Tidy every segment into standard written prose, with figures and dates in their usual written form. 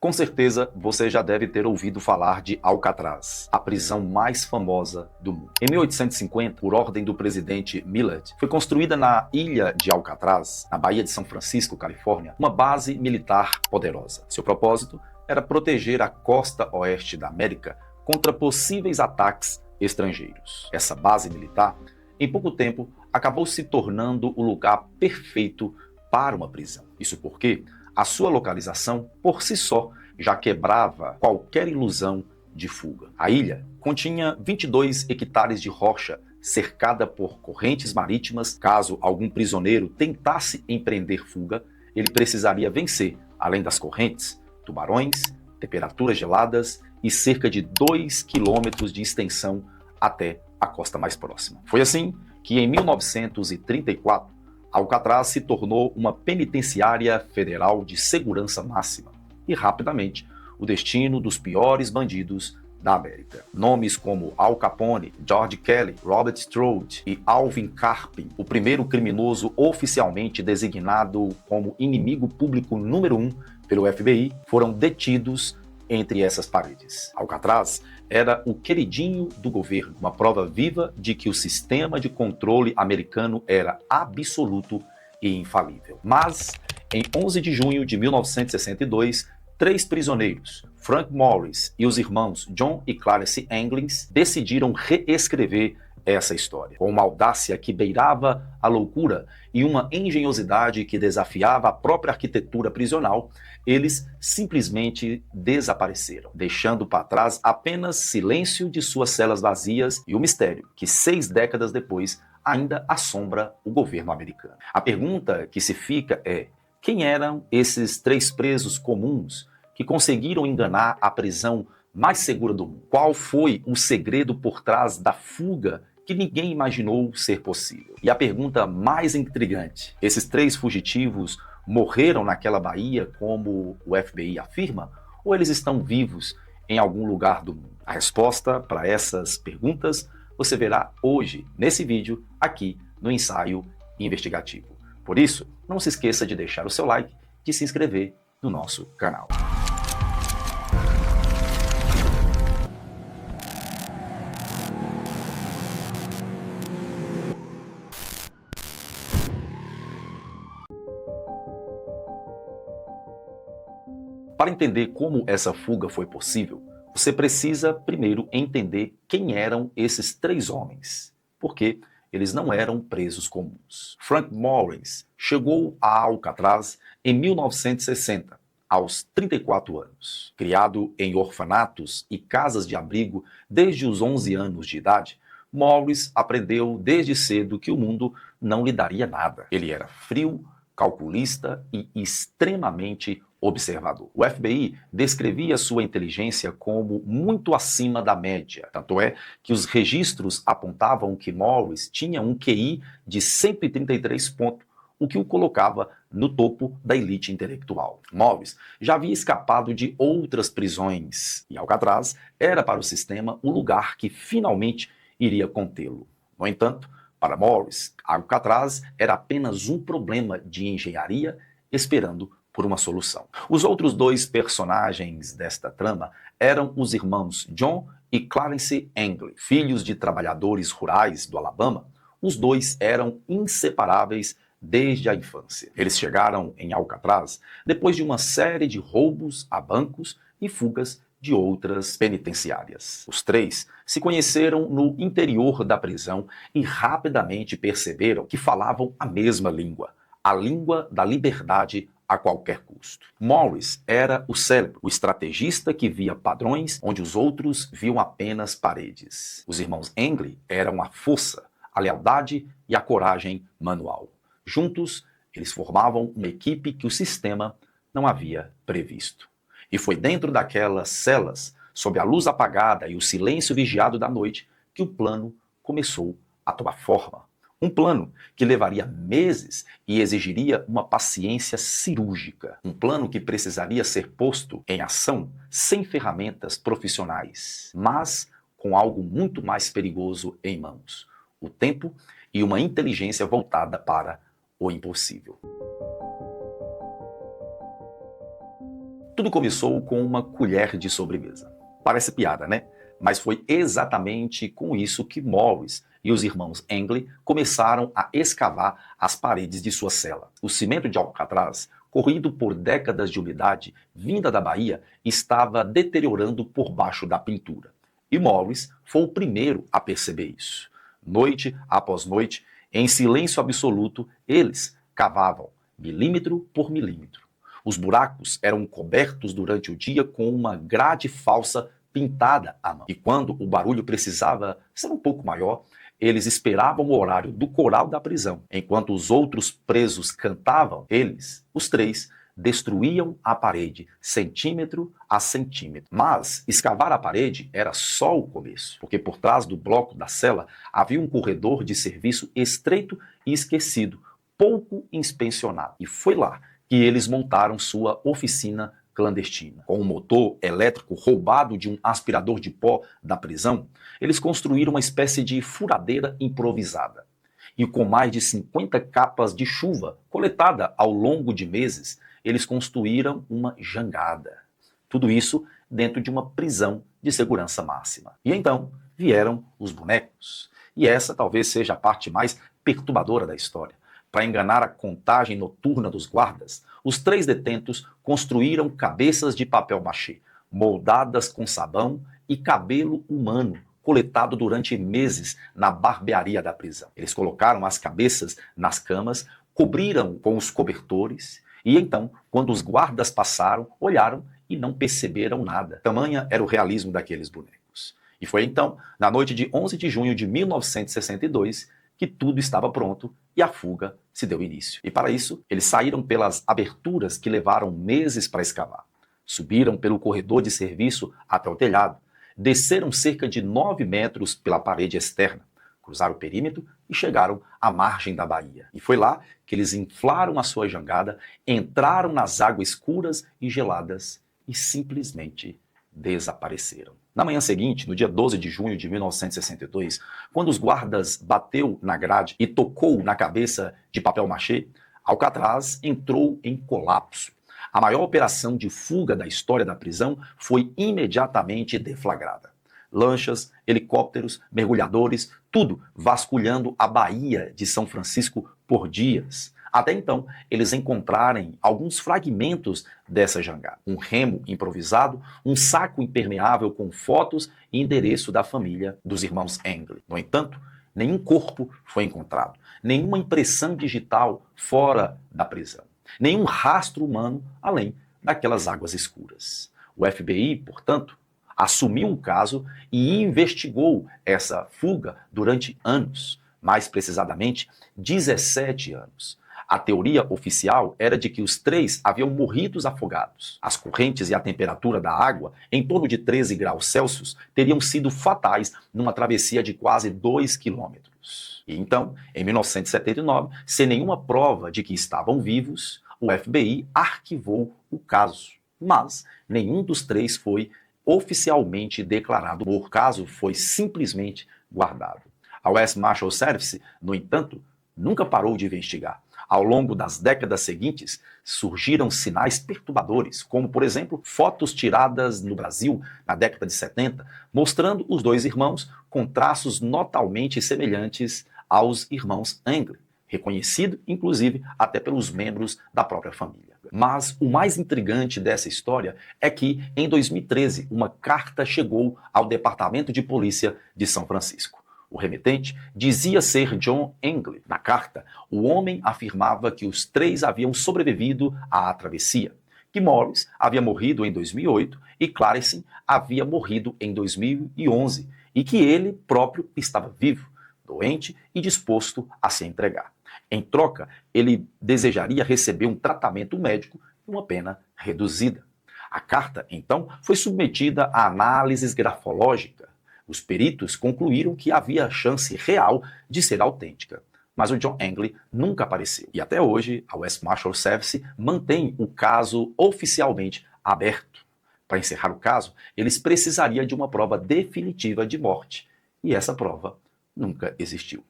Com certeza, você já deve ter ouvido falar de Alcatraz, a prisão mais famosa do mundo. Em 1850, por ordem do presidente Millard, foi construída na ilha de Alcatraz, na Baía de São Francisco, Califórnia, uma base militar poderosa. Seu propósito era proteger a costa oeste da América contra possíveis ataques estrangeiros. Essa base militar, em pouco tempo, acabou se tornando o lugar perfeito para uma prisão. Isso porque a sua localização, por si só, já quebrava qualquer ilusão de fuga. A ilha continha 22 hectares de rocha cercada por correntes marítimas. Caso algum prisioneiro tentasse empreender fuga, ele precisaria vencer, além das correntes, tubarões, temperaturas geladas e cerca de 2 quilômetros de extensão até a costa mais próxima. Foi assim que, em 1934, Alcatraz se tornou uma penitenciária federal de segurança máxima e, rapidamente, o destino dos piores bandidos da América. Nomes como Al Capone, George Kelly, Robert Strode e Alvin Karpin, o primeiro criminoso oficialmente designado como inimigo público número 1 pelo FBI, foram detidos entre essas paredes. Alcatraz era o queridinho do governo, uma prova viva de que o sistema de controle americano era absoluto e infalível. Mas, em 11 de junho de 1962, 3 prisioneiros, Frank Morris e os irmãos John e Clarence Anglins, decidiram reescrever essa história. Com uma audácia que beirava a loucura e uma engenhosidade que desafiava a própria arquitetura prisional, eles simplesmente desapareceram, deixando para trás apenas silêncio de suas celas vazias e o mistério que 6 décadas depois ainda assombra o governo americano. A pergunta que se fica é: quem eram esses 3 presos comuns que conseguiram enganar a prisão mais segura do mundo? Qual foi o segredo por trás da fuga que ninguém imaginou ser possível? E a pergunta mais intrigante: esses 3 fugitivos morreram naquela baía, como o FBI afirma, ou eles estão vivos em algum lugar do mundo? A resposta para essas perguntas você verá hoje, nesse vídeo, aqui no Ensaio Investigativo. Por isso, não se esqueça de deixar o seu like, de se inscrever no nosso canal. Para entender como essa fuga foi possível, você precisa primeiro entender quem eram esses 3 homens, porque eles não eram presos comuns. Frank Morris chegou a Alcatraz em 1960, aos 34 anos. Criado em orfanatos e casas de abrigo desde os 11 anos de idade, Morris aprendeu desde cedo que o mundo não lhe daria nada. Ele era frio, calculista e extremamente observador. O FBI descrevia sua inteligência como muito acima da média. Tanto é que os registros apontavam que Morris tinha um QI de 133 pontos, o que o colocava no topo da elite intelectual. Morris já havia escapado de outras prisões e Alcatraz era para o sistema o lugar que finalmente iria contê-lo. No entanto, para Morris, Alcatraz era apenas um problema de engenharia esperando por uma solução. Os outros 2 personagens desta trama eram os irmãos John e Clarence Anglin, filhos de trabalhadores rurais do Alabama. Os 2 eram inseparáveis desde a infância. Eles chegaram em Alcatraz depois de uma série de roubos a bancos e fugas de outras penitenciárias. Os 3 se conheceram no interior da prisão e rapidamente perceberam que falavam a mesma língua, a língua da liberdade a qualquer custo. Morris era o cérebro, o estrategista que via padrões onde os outros viam apenas paredes. Os irmãos Anglin eram a força, a lealdade e a coragem manual. Juntos, eles formavam uma equipe que o sistema não havia previsto. E foi dentro daquelas celas, sob a luz apagada e o silêncio vigiado da noite, que o plano começou a tomar forma. Um plano que levaria meses e exigiria uma paciência cirúrgica. Um plano que precisaria ser posto em ação sem ferramentas profissionais, mas com algo muito mais perigoso em mãos: o tempo e uma inteligência voltada para o impossível. Tudo começou com uma colher de sobremesa. Parece piada, né? Mas foi exatamente com isso que Morris e os irmãos Angley começaram a escavar as paredes de sua cela. O cimento de Alcatraz, corrido por décadas de umidade vinda da Bahia, estava deteriorando por baixo da pintura. E Morris foi o primeiro a perceber isso. Noite após noite, em silêncio absoluto, eles cavavam milímetro por milímetro. Os buracos eram cobertos durante o dia com uma grade falsa pintada à mão. E quando o barulho precisava ser um pouco maior, eles esperavam o horário do coral da prisão. Enquanto os outros presos cantavam, eles, os três, destruíam a parede centímetro a centímetro. Mas escavar a parede era só o começo, porque por trás do bloco da cela havia um corredor de serviço estreito e esquecido, pouco inspecionado. E foi lá que eles montaram sua oficina clandestina. Com um motor elétrico roubado de um aspirador de pó da prisão, eles construíram uma espécie de furadeira improvisada. E com mais de 50 capas de chuva coletada ao longo de meses, eles construíram uma jangada. Tudo isso dentro de uma prisão de segurança máxima. E então vieram os bonecos. E essa talvez seja a parte mais perturbadora da história. Para enganar a contagem noturna dos guardas, os três detentos construíram cabeças de papel machê, moldadas com sabão e cabelo humano, coletado durante meses na barbearia da prisão. Eles colocaram as cabeças nas camas, cobriram com os cobertores e então, quando os guardas passaram, olharam e não perceberam nada. Tamanha era o realismo daqueles bonecos. E foi então, na noite de 11 de junho de 1962, que tudo estava pronto e a fuga se deu início. E para isso, eles saíram pelas aberturas que levaram meses para escavar. Subiram pelo corredor de serviço até o telhado, desceram cerca de 9 metros pela parede externa, cruzaram o perímetro e chegaram à margem da baía. E foi lá que eles inflaram a sua jangada, entraram nas águas escuras e geladas e simplesmente desapareceram. Na manhã seguinte, no dia 12 de junho de 1962, quando os guardas bateu na grade e tocou na cabeça de papel machê, Alcatraz entrou em colapso. A maior operação de fuga da história da prisão foi imediatamente deflagrada. Lanchas, helicópteros, mergulhadores, tudo vasculhando a Baía de São Francisco por dias. Até então, eles encontrarem alguns fragmentos dessa jangada. Um remo improvisado, um saco impermeável com fotos e endereço da família dos irmãos Angley. No entanto, nenhum corpo foi encontrado, nenhuma impressão digital fora da prisão, nenhum rastro humano além daquelas águas escuras. O FBI, portanto, assumiu o caso e investigou essa fuga durante anos, mais precisamente 17 anos. A teoria oficial era de que os três haviam morrido afogados. As correntes e a temperatura da água, em torno de 13 graus Celsius, teriam sido fatais numa travessia de quase 2 quilômetros. E então, em 1979, sem nenhuma prova de que estavam vivos, o FBI arquivou o caso. Mas nenhum dos três foi oficialmente declarado. O caso foi simplesmente guardado. A US Marshal Service, no entanto, nunca parou de investigar. Ao longo das décadas seguintes, surgiram sinais perturbadores, como, por exemplo, fotos tiradas no Brasil na década de 70, mostrando os dois irmãos com traços notavelmente semelhantes aos irmãos Angley, reconhecido, inclusive, até pelos membros da própria família. Mas o mais intrigante dessa história é que, em 2013, uma carta chegou ao Departamento de Polícia de São Francisco. O remetente dizia ser John Angley. Na carta, o homem afirmava que os três haviam sobrevivido à travessia, que Morris havia morrido em 2008 e Clarence havia morrido em 2011 e que ele próprio estava vivo, doente e disposto a se entregar. Em troca, ele desejaria receber um tratamento médico e uma pena reduzida. A carta, então, foi submetida a análises grafológicas. Os peritos concluíram que havia chance real de ser autêntica. Mas o John Angley nunca apareceu. E até hoje, a US Marshal Service mantém o caso oficialmente aberto. Para encerrar o caso, eles precisariam de uma prova definitiva de morte. E essa prova nunca existiu.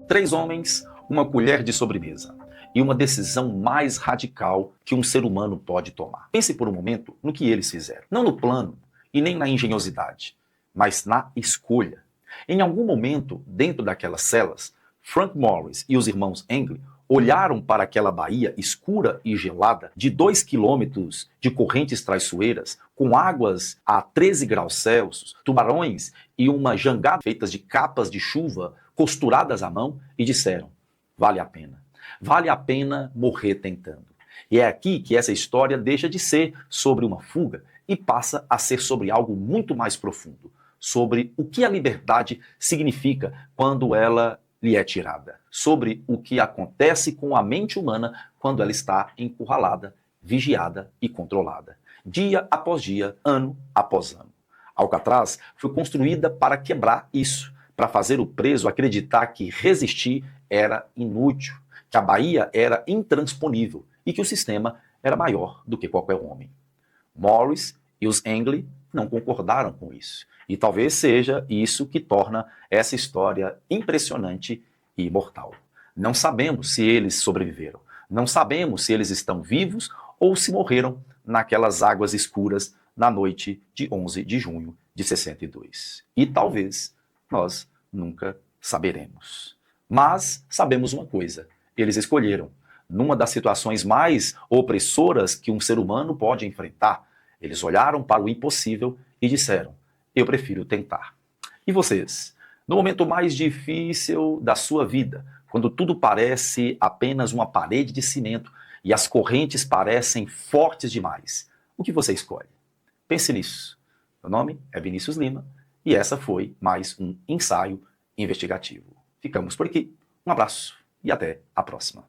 3 homens, uma colher de sobremesa. e uma decisão mais radical que um ser humano pode tomar. Pense por um momento no que eles fizeram. Não no plano e nem na engenhosidade, mas na escolha. Em algum momento, dentro daquelas celas, Frank Morris e os irmãos Engel olharam para aquela baía escura e gelada de 2 quilômetros de correntes traiçoeiras, com águas a 13 graus Celsius, tubarões e uma jangada feitas de capas de chuva costuradas à mão e disseram: vale a pena. Vale a pena morrer tentando. E é aqui que essa história deixa de ser sobre uma fuga e passa a ser sobre algo muito mais profundo, sobre o que a liberdade significa quando ela lhe é tirada, sobre o que acontece com a mente humana quando ela está encurralada, vigiada e controlada, dia após dia, ano após ano. Alcatraz foi construída para quebrar isso, para fazer o preso acreditar que resistir era inútil, que a Baía era intransponível e que o sistema era maior do que qualquer homem. Morris e os Engel não concordaram com isso. E talvez seja isso que torna essa história impressionante e imortal. Não sabemos se eles sobreviveram. Não sabemos se eles estão vivos ou se morreram naquelas águas escuras na noite de 11 de junho de 62. E talvez nós nunca saberemos. Mas sabemos uma coisa: eles escolheram, numa das situações mais opressoras que um ser humano pode enfrentar, eles olharam para o impossível e disseram: eu prefiro tentar. E vocês? No momento mais difícil da sua vida, quando tudo parece apenas uma parede de cimento e as correntes parecem fortes demais, o que você escolhe? Pense nisso. Meu nome é Vinícius Lima e essa foi mais um ensaio investigativo. Ficamos por aqui. Um abraço e até a próxima.